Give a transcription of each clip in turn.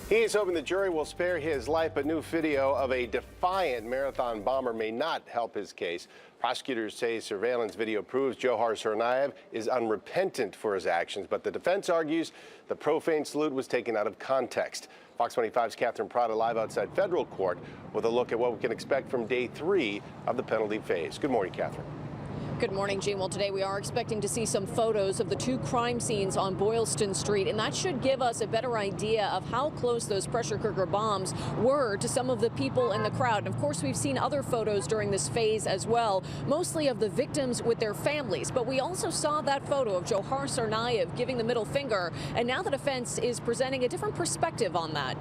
He is hoping the jury will spare his life, but new video of a defiant marathon bomber may not help his case. Prosecutors say surveillance video proves Dzhokhar Tsarnaev is unrepentant for his actions, but the defense argues the profane salute was taken out of context. Fox 25's Catherine Prada live outside federal court with a look at what we can expect from day 3 of the penalty phase. Good morning, Catherine. Good morning, Gene. Well, today we are expecting to see some photos of the 2 crime scenes on Boylston Street, and that should give us a better idea of how close those pressure cooker bombs were to some of the people in the crowd. And of course, we've seen other photos during this phase as well, mostly of the victims with their families. But we also saw that photo of Dzhokhar Tsarnaev giving the middle finger, and now the defense is presenting a different perspective on that.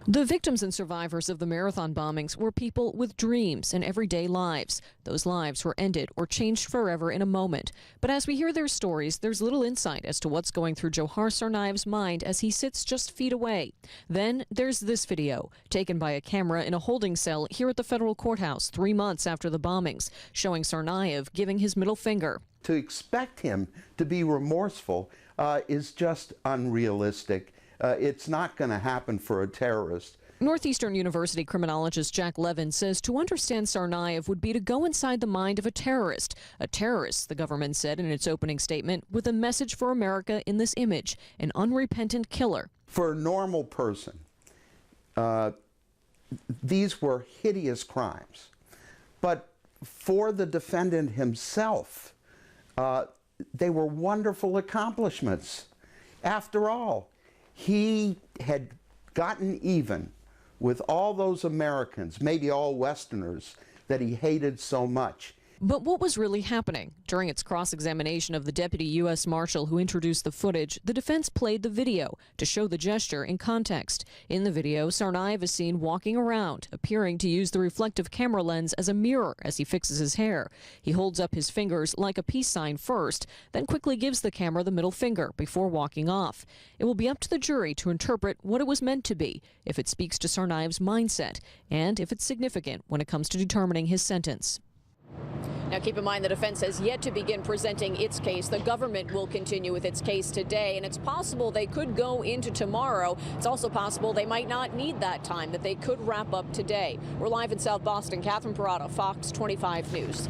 The victims and survivors of the marathon bombings were people with dreams and everyday lives. Those lives were ended or changed forever in a moment. But as we hear their stories, there's little insight as to what's going through Dzhokhar Tsarnaev's mind as he sits just feet away. Then there's this video, taken by a camera in a holding cell here at the federal courthouse 3 months after the bombings, showing Tsarnaev giving his middle finger. To expect him to be remorseful is just unrealistic. It's not going to happen for a terrorist. Northeastern University criminologist Jack Levin says to understand Tsarnaev would be to go inside the mind of a terrorist. A terrorist, the government said in its opening statement, with a message for America in this image, an unrepentant killer. For a normal person, these were hideous crimes. But for the defendant himself, they were wonderful accomplishments. After all, he had gotten even with all those Americans, maybe all Westerners, that he hated so much. But what was really happening? During its cross-examination of the deputy U.S. Marshal who introduced the footage, the defense played the video to show the gesture in context. In the video, Tsarnaev is seen walking around, appearing to use the reflective camera lens as a mirror as he fixes his hair. He holds up his fingers like a peace sign first, then quickly gives the camera the middle finger before walking off. It will be up to the jury to interpret what it was meant to be, if it speaks to Tsarnaev's mindset, and if it's significant when it comes to determining his sentence. Now, keep in mind the defense has yet to begin presenting its case. The government will continue with its case today, and it's possible they could go into tomorrow. It's also possible they might not need that time, that they could wrap up today. We're live in South Boston. Catherine Parada, Fox 25 News.